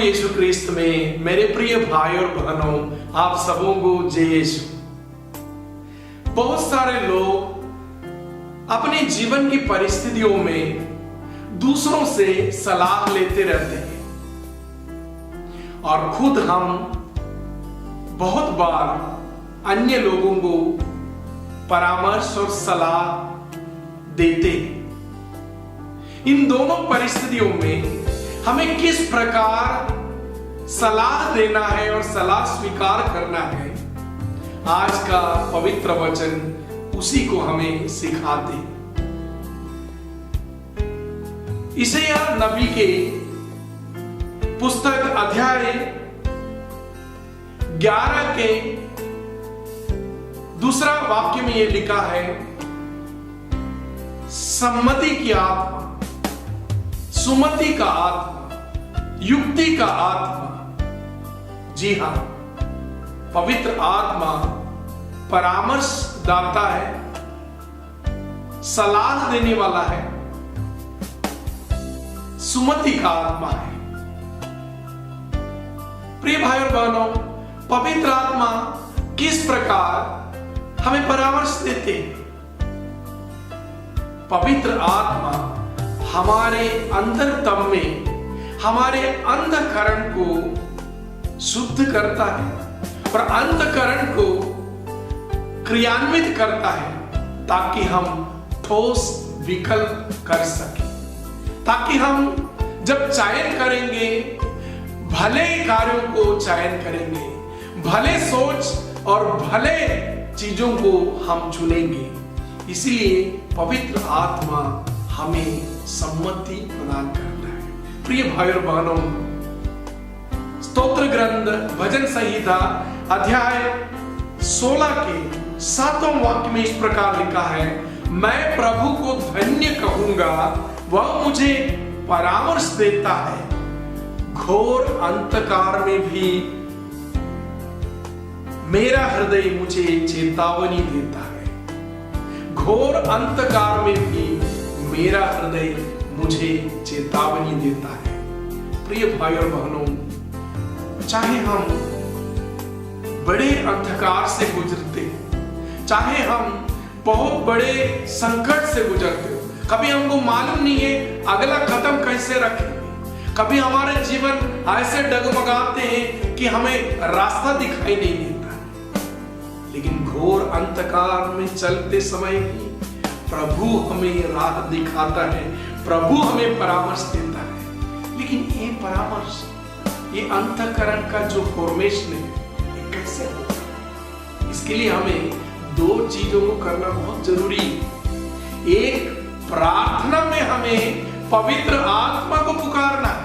यीशु क्रिस्त में मेरे प्रिय भाई और बहनों, आप सबों को जय यीशु। बहुत सारे लोग अपने जीवन की परिस्थितियों में दूसरों से सलाह लेते रहते हैं और खुद हम बहुत बार अन्य लोगों को परामर्श और सलाह देते हैं। इन दोनों परिस्थितियों में हमें किस प्रकार सलाह देना है और सलाह स्वीकार करना है, आज का पवित्र वचन उसी को हमें सिखाते। यशायाह नबी के पुस्तक अध्याय 11 के दूसरा वाक्य में यह लिखा है, सम्मति की आत्मा, सुमति का आत्मा, युक्ति का आत्मा। जी हां, पवित्र आत्मा परामर्श दाता है, सलाह देने वाला है, सुमति का आत्मा है। प्रिय भाई और बहनों, पवित्र आत्मा किस प्रकार हमें परामर्श देते हैं? पवित्र आत्मा हमारे अंतरतम में हमारे अंतःकरण को शुद्ध करता है और अंतःकरण को क्रियान्वित करता है ताकि हम ठोस विकल्प कर सकें, ताकि हम जब चयन करेंगे भले कार्यों को चयन करेंगे, भले सोच और भले चीजों को हम चुनेंगे। इसलिए पवित्र आत्मा हमें सम्मति प्रदान करता है। प्रिय भाई और बहनों, स्तोत्र ग्रंथ भजन संहिता अध्याय 16 के 7वें वाक्य में इस प्रकार लिखा है, मैं प्रभु को धन्य कहूंगा, वह मुझे परामर्श देता है, घोर अंधकार में भी मेरा हृदय मुझे चेतावनी देता है। घोर अंधकार में भी मेरा हृदय मुझे चेतावनी देता है। प्रिय भाई और बहनों, चाहे हम बड़े अंधकार से गुजरते हो, चाहे हम बहुत बड़े संकट से गुजरते हो, कभी हमको मालूम नहीं है अगला कदम कैसे रखेंगे, कभी हमारे जीवन ऐसे डगमगाते हैं कि हमें रास्ता दिखाई नहीं देता, लेकिन घोर अंधकार में चलते समय भी प्रभु हमें राह दिखाता है, प्रभु हमें परामर्श देता है। लेकिन ये परामर्श, ये अंतःकरण का जो फॉर्मेशन है, ये कैसे होगा? इसके लिए हमें दो चीजों को करना बहुत जरूरी है। एक, प्रार्थना में हमें पवित्र आत्मा को पुकारना है,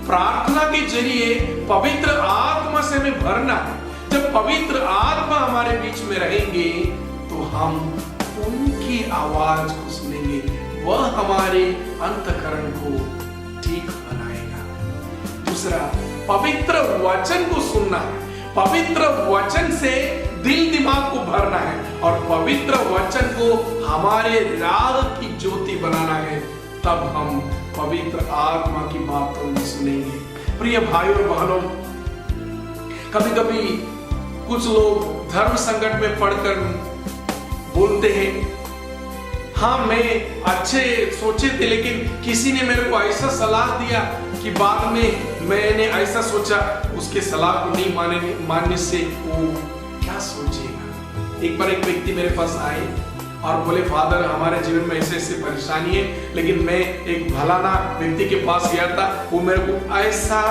प्रार्थना के जरिए पवित्र आत्मा से हमें भरना है। जब पवित्र आत्मा हमारे बीच में रहेंगे तो हम उनकी आवाज को सुनेंगे, वह हमारे अंतःकरण को ठीक बनाएगा। दूसरा, पवित्र वचन को सुनना है, पवित्र वचन से दिल दिमाग को भरना है और पवित्र वचन को हमारे राह की ज्योति बनाना है, तब हम पवित्र आत्मा की बातों को सुनेंगे। प्रिय भाई और बहनों, कभी कभी कुछ लोग धर्म संकट में पड़कर बोलते हैं, हाँ मैं अच्छे सोचे थे लेकिन किसी ने मेरे को ऐसा सलाह दिया कि बाद में मैंने ऐसा सोचा, उसके सलाह को नहीं मानने से वो क्या सोचेगा। एक बार एक व्यक्ति मेरे पास आए और बोले, फादर हमारे जीवन में ऐसे ऐसे परेशानी है, लेकिन मैं एक भलाना व्यक्ति के पास गया था, वो मेरे को ऐसा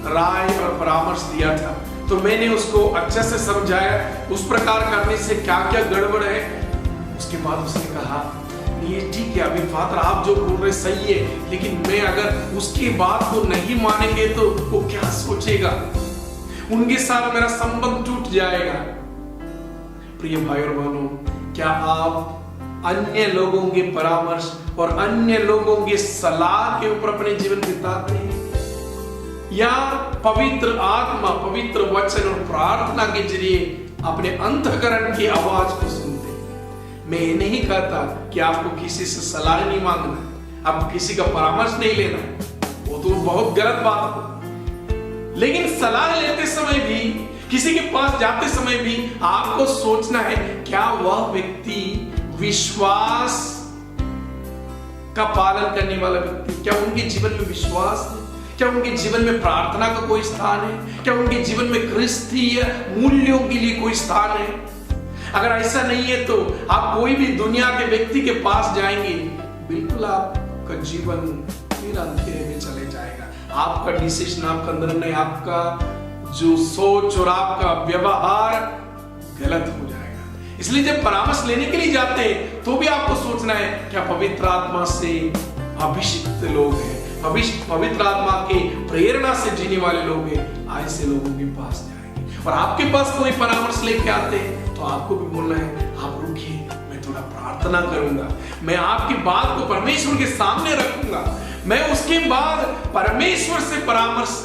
राय और परामर्श दिया था, तो मैंने उसको अच्छे से समझाया उस प्रकार करने से क्या क्या गड़बड़ है। उसके बाद उसने कहा, ये ठीक है अभी फादर आप जो बोल रहे सही है, लेकिन मैं अगर उसकी बात को नहीं मानेंगे तो वो क्या सोचेगा, उनके साथ मेरा संबंध टूट जाएगा। प्रिय भाई और बहनों, क्या आप अन्य लोगों के परामर्श और अन्य लोगों के सलाह के ऊपर अपने जीवन बिताते हैं, या पवित्र आत्मा, पवित्र वचन और प्रार्थना के जरिए अपने अंतःकरण की आवाज को सुनते? मैं ये नहीं कहता कि आपको किसी से सलाह नहीं मांगना, आपको किसी का परामर्श नहीं लेना, वो वो तो बहुत गलत बात हो। लेकिन सलाह लेते समय भी, किसी के पास जाते समय भी आपको सोचना है, क्या वह व्यक्ति विश्वास का पालन करने वाला व्यक्ति, क्या उनके जीवन में विश्वास है, क्या उनके जीवन में प्रार्थना का कोई स्थान है, क्या उनके जीवन में क्रिस्तीय मूल्यों के लिए कोई स्थान है। अगर ऐसा नहीं है तो आप कोई भी दुनिया के व्यक्ति के पास जाएंगे, बिल्कुल आपका जीवन फिर अंधेरे में चले जाएगा। आपका डिसीजन आपका अंदर नहीं, आपका जो सोच और आपका व्यवहार गलत हो जाएगा। इसलिए जब परामर्श लेने के लिए जाते हैं तो भी आपको सोचना है, क्या पवित्र आत्मा से अभिषिक्त लोग हैं, पवित्र आत्मा के प्रेरणा से जीने वाले लोग हैं, ऐसे लोगों के पास जाएंगे। और आपके पास कोई परामर्श लेके आते हैं तो आपको भी बोलना है, आप रुकिए, मैं थोड़ा प्रार्थना करूंगा, मैं आपकी बात को परमेश्वर के सामने रखूंगा, मैं उसके बाद परमेश्वर से परामर्श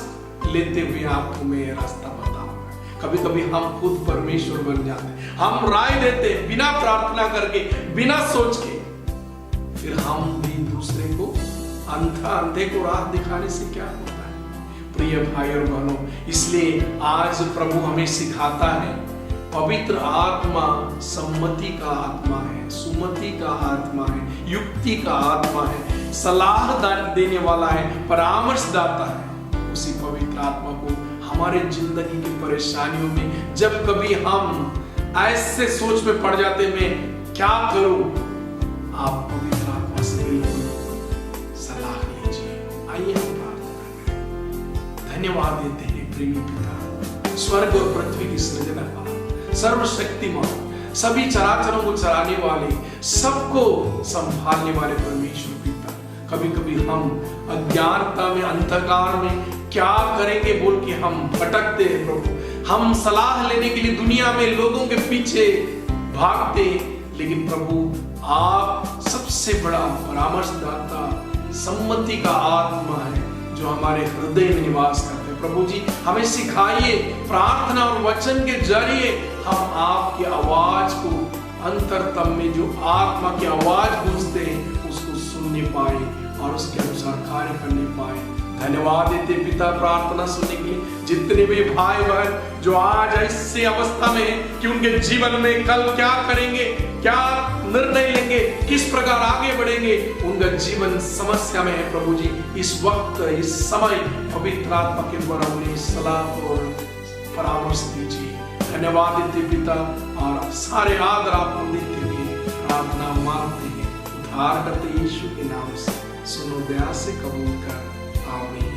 लेते हुए आपको मैं रास्ता बताऊंगा। कभी कभी हम खुद परमेश्वर बन जाते हैं, हम राय देते हैं बिना प्रार्थना करके, बिना सोच के, फिर हम भी दूसरे को अंधे को राह दिखाने से क्या होता है। प्रिय भाई और बहनों, इसलिए आज प्रभु हमें सिखाता है, पवित्र आत्मा सम्मति का आत्मा है, सुमति का आत्मा है, युक्ति का आत्मा है, सलाह देने वाला है, परामर्शदाता है। उसी पवित्र आत्मा को हमारे जिंदगी की परेशानियों में जब कभी हम ऐसे सोच में पड़ जाते, मैं क्या करूं, आप पवित्र आत्मा से बिल्कुल सलाह लीजिए। आइए हम प्रार्थना करें। धन्यवाद देते हैं प्रेमी पिता, स्वर्ग और पृथ्वी की सृजनहार, सर्वशक्तिमान, सभी चराचरों को चराने वाले, सबको संभालने वाले परमेश्वर पिता। कभी कभी हम अज्ञानता में, अंधकार में क्या करेंगे बोल के हम भटकते हैं प्रभु। हम सलाह लेने के लिए दुनिया में लोगों के पीछे भागते हैं, लेकिन प्रभु आप सबसे बड़ा परामर्शदाता, सम्मति का आत्मा है जो हमारे हृदय में निवास करते हैं। प्रभु जी हमें सिखाइए, प्रार्थना और वचन के जरिए हम आपकी आवाज को, अंतरतम में जो आत्मा की आवाज गूंजते हैं, उसको सुनने पाए और उसके अनुसार कार्य करने पाए। धन्यवाद देते पिता प्रार्थना सुनने के लिए। जितने भी भाई बहन जो आज ऐसी अवस्था में हैं कि उनके जीवन में कल क्या करेंगे, क्या निर्णय लेंगे, किस प्रकार आगे बढ़ेंगे, उनका जीवन समस्या में है प्रभु जी, इस वक्त इस समय पवित्र आत्मा के द्वारा उन्हें सलाह और परामर्श दीजिए। धन्यवाद देते पिता और सारे आदर आपको देते हुए प्रार्थना मांगते हैं उद्धारकर्ता यीशु के नाम से, सुनो दया से कबूल कर, आमीन।